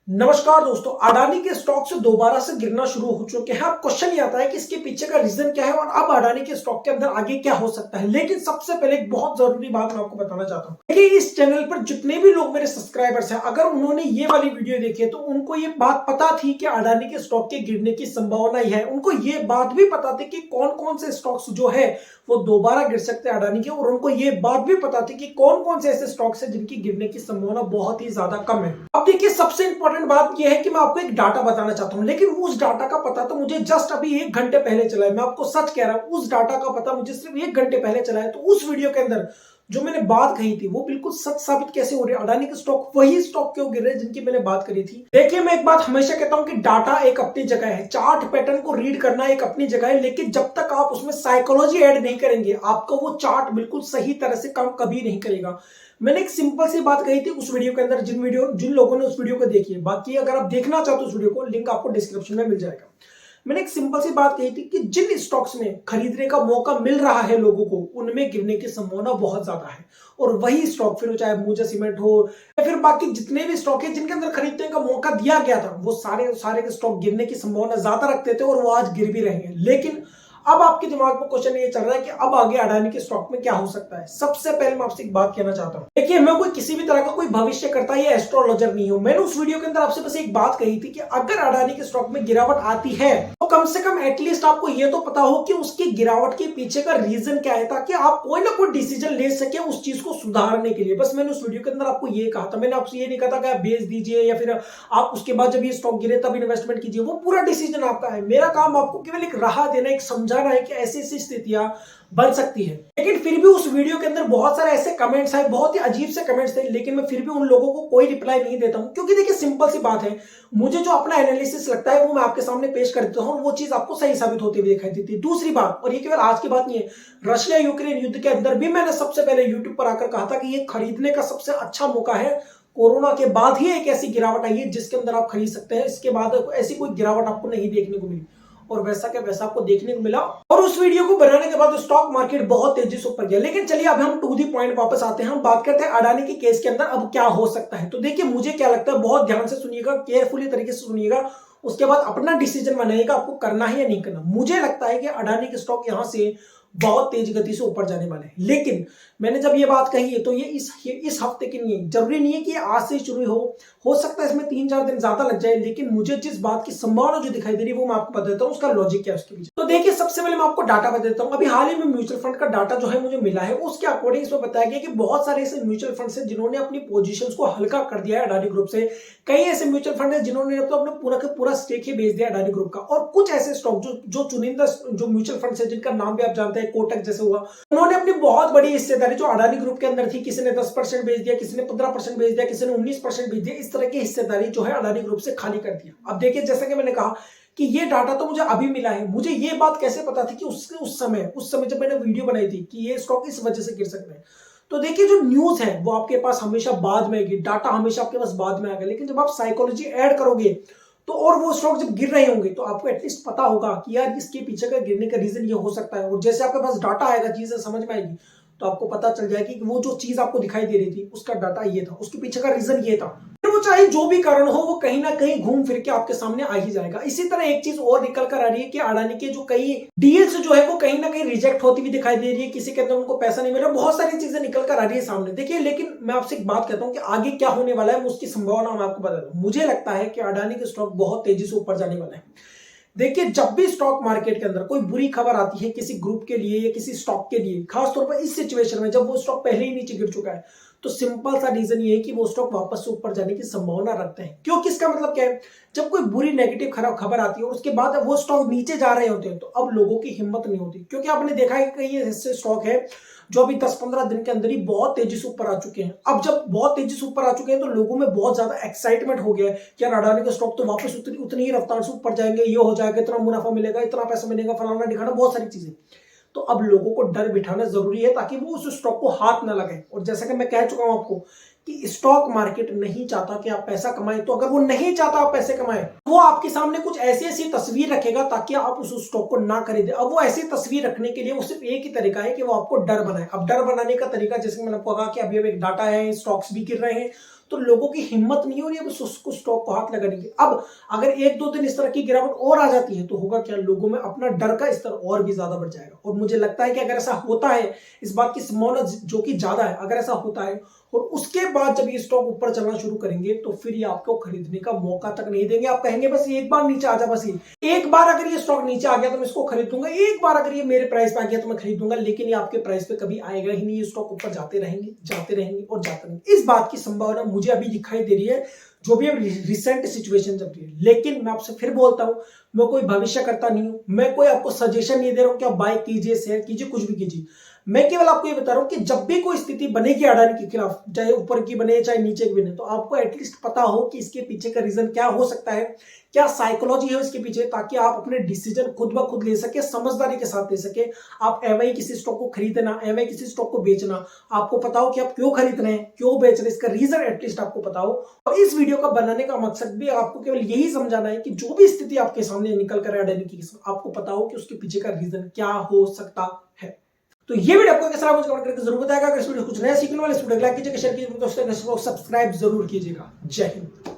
नमस्कार दोस्तों, अडानी के स्टॉक से दोबारा से गिरना शुरू हो चुके हैं। अब क्वेश्चन ये आता है कि इसके पीछे का रीजन क्या है और अब अडानी के स्टॉक के अंदर आगे क्या हो सकता है। लेकिन सबसे पहले एक बहुत जरूरी बात मैं आपको बताना चाहता हूं। देखिए, इस चैनल पर जितने भी लोग मेरे सब्सक्राइबर्स हैं, अगर उन्होंने ये वाली वीडियो देखी है तो उनको ये बात पता थी कि अडानी के स्टॉक के गिरने की संभावना ही है। उनको ये बात भी पता थी कि कौन कौन से स्टॉक्स जो है वो दोबारा गिर सकते हैं अडानी के, और उनको ये बात भी पता थी कि कौन कौन से ऐसे स्टॉक्स हैं जिनकी गिरने की संभावना बहुत ही ज्यादा कम है। अब देखिए, सबसे इंपॉर्टेंट बात यह है कि मैं आपको एक डाटा बताना चाहता हूं, लेकिन उस डाटा का पता तो मुझे जस्ट अभी 1 घंटे पहले चला है। मैं आपको सच कह रहा हूं, उस डाटा का पता मुझे सिर्फ 1 घंटे पहले चला है। तो उस वीडियो के अंदर जो मैंने बात कही थी वो बिल्कुल सच साबित कैसे हो रही है। अडानी के स्टॉक वही स्टॉक क्यों गिर रहे हैं जिनकी मैंने बात करी थी। देखिए, मैं एक बात हमेशा कहता हूं कि डाटा एक अपनी जगह है, चार्ट पैटर्न को रीड करना एक अपनी जगह है, लेकिन जब तक आप उसमें साइकोलॉजी ऐड नहीं करेंगे आपको वो चार्ट बिल्कुल सही तरह से काम कभी नहीं करेगा। मैंने एक सिंपल सी बात कही थी उस वीडियो के अंदर, जिन लोगों ने उस वीडियो को देखी है। बाकी अगर आप देखना चाहते हो उस वीडियो को, लिंक आपको डिस्क्रिप्शन में मिल जाएगा। मैंने एक सिंपल सी बात कही थी कि जिन स्टॉक्स में खरीदने का मौका मिल रहा है लोगों को, उनमें गिरने की संभावना बहुत ज्यादा है। और वही स्टॉक, फिर चाहे मूजा सीमेंट हो या फिर बाकी जितने भी स्टॉक है जिनके अंदर खरीदने का मौका दिया गया था, वो सारे के स्टॉक गिरने की संभावना ज्यादा रखते थे और वो आज गिर भी रहे हैं। लेकिन अब आपके दिमाग में क्वेश्चन ये चल रहा है कि अब आगे अडानी के स्टॉक में क्या हो सकता है। सबसे पहले मैं आपसे एक बात कहना चाहता हूं। देखिए, मैं कोई किसी भी तरह का कोई भविष्य करता या एस्ट्रोलॉजर नहीं हूं। मैंने उस वीडियो के अंदर आपसे बस एक बात कही थी कि अगर अडानी के स्टॉक में गिरावट आती है तो कम से कम एटलीस्ट आपको ये तो पता हो कि उसकी गिरावट के पीछे का रीजन क्या है, ताकि आप कोई ना कोई डिसीजन ले सके उस चीज को सुधारने के लिए। बस मैंने उस वीडियो के अंदर आपको ये कहा था। मैंने आपसे ये नहीं कहा था कि आप बेच दीजिए या फिर आप उसके बाद जब ये स्टॉक गिरे तब इन्वेस्टमेंट कीजिए। वो पूरा डिसीजन आपका है। मेरा काम आपको केवल एक राह देना, एक समझाना है कि ऐसी स्थितियां बन सकती है। लेकिन फिर भी उस वीडियो के अंदर बहुत सारे ऐसे कमेंट्स आए, बहुत ही अजीब से कमेंट्स थे, लेकिन मैं फिर भी उन लोगों को कोई रिप्लाई नहीं देता हूं, क्योंकि देखिए सिंपल सी बात है, मुझे जो अपना एनालिसिस लगता है वो मैं आपके सामने पेश कर देता हूं और वो चीज आपको सही साबित होती हुई दिखाई देती है। दूसरी बात, और ये केवल आज की बात नहीं है, रशिया यूक्रेन युद्ध के अंदर भी मैंने सबसे पहले यूट्यूब पर आकर कहा था कि ये खरीदने का सबसे अच्छा मौका है। कोरोना के बाद ही एक ऐसी गिरावट आई है जिसके अंदर आप खरीद सकते हैं। इसके बाद ऐसी कोई गिरावट आपको नहीं देखने को मिली, और वैसा क्या वैसा आपको देखने को मिला। और उस वीडियो को बनाने के बाद स्टॉक मार्केट बहुत तेजी से ऊपर गया। लेकिन चलिए अब हम टू दी पॉइंट वापस आते हैं। हम बात करते हैं अडानी के केस के अंदर अब क्या हो सकता है। तो देखिए, मुझे क्या लगता है, बहुत ध्यान से सुनिएगा, केयरफुली तरीके से सुनिएगा, उसके बाद अपना डिसीजन बनाइएगा आपको करना है या नहीं करना। मुझे लगता है कि अडानी के स्टॉक यहां से बहुत तेज गति से ऊपर जाने वाले हैं। लेकिन मैंने जब ये बात कही है तो ये इस हफ्ते की नहीं है। जरूरी नहीं है कि आज से शुरू हो सकता है इसमें 3-4 दिन ज्यादा लग जाए। लेकिन मुझे जिस बात की संभावना जो दिखाई दे रही है वो मैं आपको बता देता हूँ, उसका लॉजिक क्या है उसके पीछे। तो देखिए, सबसे पहले मैं आपको डाटा बता देता हूँ। अभी हाल ही में म्यूचुअल फंड का डाटा जो है मुझे मिला है, उसके अकॉर्डिंग इसमें बताया गया कि बहुत सारे ऐसे म्यूचुअल फंड है जिन्होंने अपनी पोजीशंस को हल्का कर दिया है अडानी ग्रुप से। कई ऐसे म्यूचुअल फंड है जिन्होंने तो अपने पूरा का पूरा स्टेक ही बेच दिया अडानी ग्रुप का। और कुछ ऐसे स्टॉक जो चुनिंदा जो म्यूचुअल फंड है जिनका नाम भी आप जानते हैं, कोटक जैसे हुआ, उन्होंने अपनी बहुत बड़ी हिस्सेदारी जो अडानी ग्रुप के अंदर थी, किसी ने 10% बेच दिया, किसी ने 15% बेच दिया, किसी ने 19% बेच दिया। इस तरह की हिस्सेदारी जो है अडानी ग्रुप से खाली कर दिया। अब देखिए, जैसा कि मैंने कहा कि ये डाटा तो मुझे अभी मिला है। मुझे ये बात कैसे पता थी कि उस समय जब मैंने वीडियो बनाई थी कि ये स्टॉक इस वजह से गिर सकते हैं। तो देखिए, जो न्यूज है वो आपके पास हमेशा बाद में आएगी, डाटा हमेशा आपके पास बाद में आएगा। लेकिन जब आप साइकोलॉजी ऐड करोगे तो, और वो स्टॉक जब गिर रहे होंगे तो आपको एटलीस्ट पता होगा कि यार इसके पीछे का गिरने का रीजन ये हो सकता है। और जैसे आपके पास डाटा आएगा, चीजें समझ में आएगी, तो आपको पता चल जाएगी कि वो जो चीज आपको दिखाई दे रही थी उसका डाटा ये था, उसके पीछे का रीजन ये था। फिर वो चाहे जो भी कारण हो, वो कहीं ना कहीं घूम फिर के आपके सामने आ ही जाएगा। इसी तरह एक चीज और निकल कर आ रही है कि अडानी के जो कई डील्स जो है वो कहीं ना कहीं रिजेक्ट होती हुई दिखाई दे रही है, किसी के अंदर उनको पैसा नहीं मिल रहा, बहुत सारी चीजें निकल कर आ रही है सामने। देखिए, लेकिन मैं आपसे एक बात कहता हूं कि आगे क्या होने वाला है उसकी संभावना मैं आपको बता दूं। मुझे लगता है कि अडानी के स्टॉक बहुत तेजी से ऊपर जाने वाला है। देखिए, जब भी स्टॉक मार्केट के अंदर कोई बुरी खबर आती है किसी ग्रुप के लिए या किसी स्टॉक के लिए, खासतौर पर इस सिचुएशन में जब वो स्टॉक पहले ही नीचे गिर चुका है, तो सिंपल सा रीजन ये है कि वो स्टॉक वापस से ऊपर जाने की संभावना रखते हैं। क्योंकि इसका मतलब क्या है, जब कोई बुरी नेगेटिव खराब खबर आती है और उसके बाद वो स्टॉक नीचे जा रहे होते हैं, तो अब लोगों की हिम्मत नहीं होती। क्योंकि आपने देखा है कि कई ऐसे स्टॉक है जो अभी 10-15 दिन के अंदर ही बहुत तेजी से ऊपर आ चुके हैं। अब जब बहुत तेजी से ऊपर आ चुके हैं तो लोगों में बहुत ज्यादा एक्साइटमेंट हो गया है कि यार अडानी के स्टॉक तो वापस उतनी ही रफ्तार से ऊपर जाएंगे, ये हो जाएगा, इतना मुनाफा मिलेगा, इतना पैसा मिलेगा, फलाना दिखाना, बहुत सारी चीजें। तो अब लोगों को डर बिठाना जरूरी है ताकि वो उस स्टॉक को हाथ ना लगाए। और जैसा कि मैं कह चुका हूं आपको कि स्टॉक मार्केट नहीं चाहता कि आप पैसा कमाएं, तो अगर वो नहीं चाहता आप पैसे कमाएं, वो आपके सामने कुछ ऐसी ऐसी तस्वीर रखेगा ताकि आप उस स्टॉक को ना खरीदें। अब वो ऐसी तस्वीर रखने के लिए वो सिर्फ एक ही तरीका है कि वो आपको डर बनाए। अब डर बनाने का तरीका, जैसे मैंने आपको कहा कि अभी एक डाटा है, स्टॉक्स भी गिर रहे हैं, तो लोगों की हिम्मत नहीं हो रही है बस उसको स्टॉक को हाथ लगाने की। अब अगर 1-2 दिन इस तरह की गिरावट और आ जाती है तो होगा क्या, लोगों में अपना डर का स्तर और भी ज्यादा बढ़ जाएगा। और मुझे लगता है कि अगर ऐसा होता है, इस बात की संभावना जो कि ज्यादा है, अगर ऐसा होता है और उसके बाद जब ये स्टॉक ऊपर चलना शुरू करेंगे तो फिर ये आपको खरीदने का मौका तक नहीं देंगे। आप कहेंगे बस एक बार नीचे आ जा, बस ये एक बार अगर ये स्टॉक नीचे आ गया तो मैं इसको खरीद दूंगा, एक बार अगर ये मेरे प्राइस पे आ गया तो मैं खरीद दूंगा, लेकिन ये आपके प्राइस पे कभी आएगा ही नहीं। ये स्टॉक ऊपर जाते रहेंगे, जाते रहेंगे और जाते रहेंगे। इस बात की संभावना मुझे अभी दिखाई दे रही है, जो भी अब रिसेंट सिचुएशन चल रही है। लेकिन मैं आपसे फिर बोलता हूं, मैं कोई भविष्य करता नहीं हूं, मैं कोई आपको सजेशन नहीं दे रहा हूं कि आप बाय कीजिए, शेयर कीजिए, कुछ भी कीजिए। मैं केवल आपको ये बता रहा हूं कि जब भी कोई स्थिति बनेगी अडानी के खिलाफ, चाहे ऊपर की बने चाहे नीचे की बने, तो आपको एटलीस्ट पता हो कि इसके पीछे का रीजन क्या हो सकता है, क्या साइकोलॉजी है इसके पीछे, ताकि आप अपने डिसीजन खुद ब खुद ले सके, समझदारी के साथ ले सके। आप एवं किसी स्टॉक को खरीदना, एवं किसी स्टॉक को बेचना, आपको पता हो कि आप क्यों खरीद रहे हैं, क्यों बेच रहे हैं, इसका रीजन एटलीस्ट आपको पता हो। और इस वीडियो का बनाने का मकसद भी आपको केवल यही समझाना है कि जो भी स्थिति आपके सामने निकल कर अडानी की, आपको पता हो कि उसके पीछे का रीजन क्या हो सकता है। तो ये वीडियो आपको कैसा लगा मुझे कमेंट करके जरूर बताएगा। अगर इस वीडियो कुछ नया सीखने वाले इस वीडियो को लाइक कीजिएगा, शेयर कीजिएगा, दोस्तों सब्सक्राइब जरूर कीजिएगा। जय हिंद।